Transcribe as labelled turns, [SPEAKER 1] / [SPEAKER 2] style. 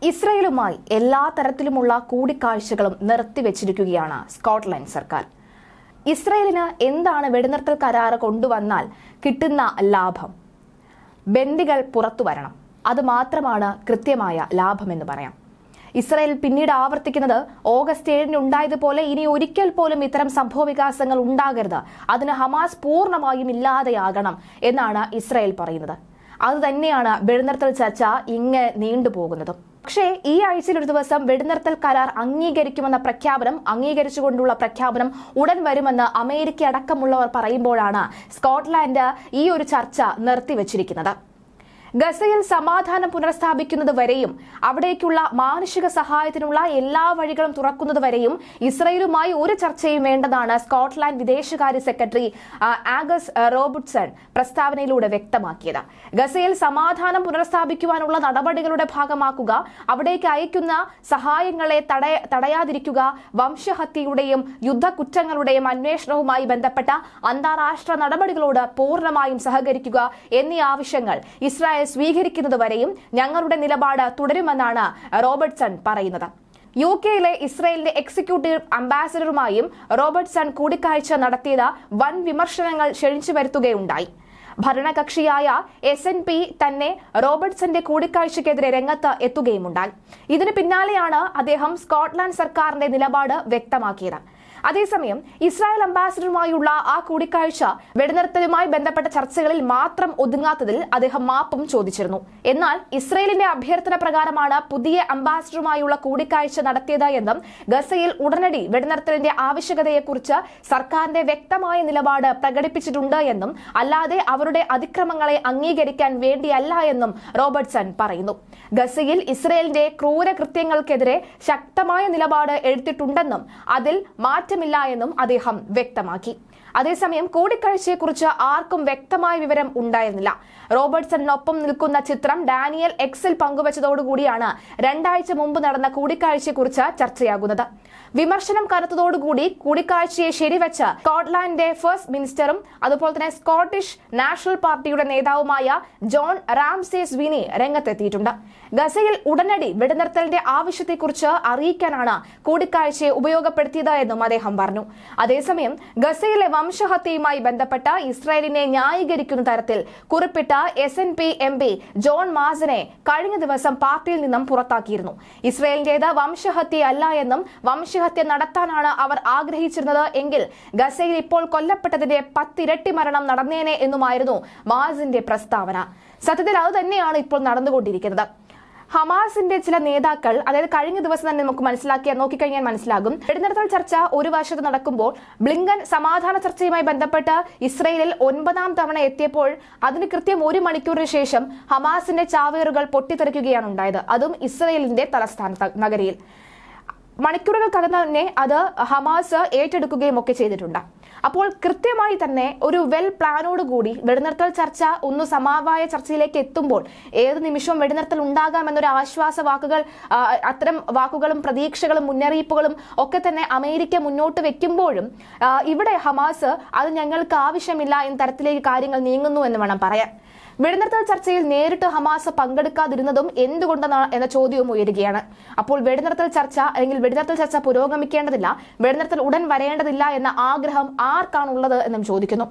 [SPEAKER 1] ഇസ്രയേലുമായി എല്ലാ തരത്തിലുമുള്ള കൂടിക്കാഴ്ചകളും നിർത്തിവെച്ചിരിക്കുകയാണ് സ്കോട്ട്ലൻഡ് സർക്കാർ. ഇസ്രയേലിന് എന്താണ് വെടിനിർത്തൽ കരാർ കൊണ്ടുവന്നാൽ കിട്ടുന്ന ലാഭം? ബന്ദികൾ പുറത്തു വരണം. അത് മാത്രമാണ് കൃത്യമായ ലാഭമെന്ന് പറയാം. ഇസ്രയേൽ പിന്നീട് ആവർത്തിക്കുന്നത് ഓഗസ്റ്റ് 7 ഉണ്ടായതുപോലെ ഇനി ഒരിക്കൽ പോലും ഇത്തരം സംഭവവികാസങ്ങൾ ഉണ്ടാകരുത്, അതിന് ഹമാസ് പൂർണ്ണമായും ഇല്ലാതെയാകണം എന്നാണ് ഇസ്രയേൽ പറയുന്നത്. അതുതന്നെയാണ് വെടിനിർത്തൽ ചർച്ച ഇങ്ങനെ നീണ്ടുപോകുന്നതും. പക്ഷേ ഈ ആഴ്ചയിൽ ഒരു ദിവസം വെടിനിർത്തൽ കരാർ അംഗീകരിക്കുമെന്ന പ്രഖ്യാപനം, അംഗീകരിച്ചുകൊണ്ടുള്ള പ്രഖ്യാപനം ഉടൻ വരുമെന്ന് അമേരിക്ക അടക്കമുള്ളവർ പറയുമ്പോഴാണ് സ്കോട്ട്ലാൻഡ് ഈ ഒരു ചർച്ച നിർത്തിവച്ചിരിക്കുന്നത്. ഗസയിൽ സമാധാനം പുനഃസ്ഥാപിക്കുന്നത് വരെയും അവിടേക്കുള്ള മാനുഷിക സഹായത്തിനുള്ള എല്ലാ വഴികളും തുറക്കുന്നത് വരെയും ഇസ്രയേലുമായി ഒരു ചർച്ചയും വേണ്ടതാണ് സ്കോട്ട്ലാൻഡ് വിദേശകാര്യ സെക്രട്ടറി ആഗസ് റോബർട്ട്സൺ പ്രസ്താവനയിലൂടെ വ്യക്തമാക്കിയത്. ഗസയിൽ സമാധാനം പുനഃസ്ഥാപിക്കുവാനുള്ള നടപടികളുടെ ഭാഗമാക്കുക, അവിടേക്ക് അയക്കുന്ന സഹായങ്ങളെ തടയാതിരിക്കുക, വംശഹത്യയുടെയും യുദ്ധക്കുറ്റങ്ങളുടെയും അന്വേഷണവുമായി ബന്ധപ്പെട്ട അന്താരാഷ്ട്ര നടപടികളോട് പൂർണ്ണമായും സഹകരിക്കുക എന്നീ ആവശ്യങ്ങൾ ഇസ്രായേൽ സ്വീകരിക്കുന്നതുവരെയും ഞങ്ങളുടെ നിലപാട് തുടരുമെന്നാണ് റോബർട്ട്സൺ പറയുന്നത്. യുകെയിലെ ഇസ്രയേലിന്റെ എക്സിക്യൂട്ടീവ് അംബാസഡറുമായും റോബർട്ട്സൺ കൂടിക്കാഴ്ച നടത്തിയത് വൻ വിമർശനങ്ങൾ ക്ഷണിച്ചു വരുത്തുകയുണ്ടായി. ഭരണകക്ഷിയായ SNP തന്നെ റോബർട്ട്സന്റെ കൂടിക്കാഴ്ചയ്ക്കെതിരെ രംഗത്ത് എത്തുകയുമുണ്ടായി. ഇതിന് പിന്നാലെയാണ് അദ്ദേഹം സ്കോട്ട്ലാൻഡ് സർക്കാരിന്റെ നിലപാട് വ്യക്തമാക്കിയത്. അതേസമയം ഇസ്രായേൽ അംബാസഡറുമായുള്ള ആ കൂടിക്കാഴ്ച വെടിനിർത്തലുമായി ബന്ധപ്പെട്ട ചർച്ചകളിൽ മാത്രം ഒതുങ്ങാത്തതിൽ അദ്ദേഹം മാപ്പും ചോദിച്ചിരുന്നു. എന്നാൽ ഇസ്രായേലിന്റെ അഭ്യർത്ഥന പ്രകാരമാണ് പുതിയ അംബാസഡറുമായുള്ള കൂടിക്കാഴ്ച നടത്തിയത് എന്നും ഗസയിൽ ഉടനടി വെടിനിർത്തലിന്റെ ആവശ്യകതയെക്കുറിച്ച് സർക്കാരിന്റെ വ്യക്തമായ നിലപാട് പ്രകടിപ്പിച്ചിട്ടുണ്ട് എന്നും അല്ലാതെ അവരുടെ അതിക്രമങ്ങളെ അംഗീകരിക്കാൻ വേണ്ടിയല്ല എന്നും റോബർട്ട്സൺ പറയുന്നു. ഗസയിൽ ഇസ്രായേലിന്റെ ക്രൂരകൃത്യങ്ങൾക്കെതിരെ ശക്തമായ നിലപാട് എടുത്തിട്ടുണ്ടെന്നും അതിൽ മാറ്റമില്ല എന്നും അദ്ദേഹം വ്യക്തമാക്കി. അതേസമയം കൂടിക്കാഴ്ചയെക്കുറിച്ച് ആർക്കും വ്യക്തമായ വിവരം ഉണ്ടായിരുന്നില്ല. റോബർട്ട്സണിനൊപ്പം നിൽക്കുന്ന ചിത്രം ഡാനിയൽ എക്സിൽ പങ്കുവച്ചതോടുകൂടിയാണ് 2 ആഴ്ച മുമ്പ് നടന്ന കൂടിക്കാഴ്ചയെക്കുറിച്ച് ചർച്ചയാകുന്നത്. വിമർശനം കനത്തതോടുകൂടി കൂടിക്കാഴ്ചയെ ശരിവെച്ച് സ്കോട്ട്ലാൻഡിന്റെ ഫസ്റ്റ് മിനിസ്റ്ററും അതുപോലെ തന്നെ സ്കോട്ടിഷ് നാഷണൽ പാർട്ടിയുടെ നേതാവുമായ ജോൺ റാംസേ സ്വിനി രംഗത്തെത്തിയിട്ടുണ്ട്. ഗസയിൽ ഉടനടി വെടിനിർത്തലിന്റെ ആവശ്യത്തെക്കുറിച്ച് അറിയിക്കാനാണ് കൂടിക്കാഴ്ചയെ ഉപയോഗപ്പെടുത്തിയത് എന്നും അദ്ദേഹം പറഞ്ഞു. അതേസമയം ഗസയിലെ വംശഹത്യയുമായി ബന്ധപ്പെട്ട ഇസ്രായേലിനെ ന്യായീകരിക്കുന്ന തരത്തിൽ കുറിപ്പിട്ട SNP MP ജോൺ മാസനെ കഴിഞ്ഞ ദിവസം പാർട്ടിയിൽ നിന്നും പുറത്താക്കിയിരുന്നു. ഇസ്രായേലിന്റേത് വംശഹത്യയല്ല എന്നും വംശഹത്യ നടത്താനാണ് അവർ ആഗ്രഹിച്ചിരുന്നത് എങ്കിൽ ഗസയിൽ ഇപ്പോൾ കൊല്ലപ്പെട്ടതിന്റെ 10 ഇരട്ടി മരണം നടന്നേനെ എന്നുമായിരുന്നു മാസിന്റെ പ്രസ്താവന. സത്യത്തിൽ അത് തന്നെയാണ് ഇപ്പോൾ നടന്നുകൊണ്ടിരിക്കുന്നത്. ഹമാസിന്റെ ചില നേതാക്കൾ, അതായത് കഴിഞ്ഞ ദിവസം തന്നെ നമുക്ക് നോക്കിക്കഴിഞ്ഞാൽ മനസ്സിലാകും, വെടിനിർത്തൽ ചർച്ച ഒരു വശത്ത് നടക്കുമ്പോൾ ബ്ലിങ്കൻ സമാധാന ചർച്ചയുമായി ബന്ധപ്പെട്ട് ഇസ്രയേലിൽ 9ാം തവണ എത്തിയപ്പോൾ അതിന് കൃത്യം 1 മണിക്കൂറിന് ശേഷം ഹമാസിന്റെ ചാവേറുകൾ പൊട്ടിത്തെറിക്കുകയാണ് ഉണ്ടായത്. അതും ഇസ്രയേലിന്റെ തലസ്ഥാന നഗരിയിൽ. മണിക്കൂറുകൾക്കകം തന്നെ അത് ഹമാസ് ഏറ്റെടുക്കുകയും ഒക്കെ ചെയ്തിട്ടുണ്ട്. അപ്പോൾ കൃത്യമായി തന്നെ ഒരു വെൽ പ്ലാനോടുകൂടി വെടിനിർത്തൽ ചർച്ച ഒന്ന് സമവായ ചർച്ചയിലേക്ക് എത്തുമ്പോൾ ഏത് നിമിഷവും വെടിനിർത്തൽ ഉണ്ടാകാമെന്നൊരു ആശ്വാസ വാക്കുകൾ, അത്തരം വാക്കുകളും പ്രതീക്ഷകളും മുന്നറിയിപ്പുകളും ഒക്കെ തന്നെ അമേരിക്ക മുന്നോട്ട് വെക്കുമ്പോഴും ഇവിടെ ഹമാസ് അത് ഞങ്ങൾക്ക് ആവശ്യമില്ല എന്ന തരത്തിലേക്ക് കാര്യങ്ങൾ നീങ്ങുന്നു എന്ന് വേണം പറയാൻ. വെടിനിർത്തൽ ചർച്ചയിൽ നേരിട്ട് ഹമാസ് പങ്കെടുക്കാതിരുന്നതും എന്തുകൊണ്ടെന്നാണ് എന്ന ചോദ്യവും ഉയരുകയാണ്. അപ്പോൾ വെടിനിർത്തൽ ചർച്ച പുരോഗമിക്കേണ്ടതില്ല, വെടിനിർത്തൽ ഉടൻ വരേണ്ടതില്ല എന്ന ആഗ്രഹം ആർക്കാണുള്ളത് എന്നും ചോദിക്കുന്നു.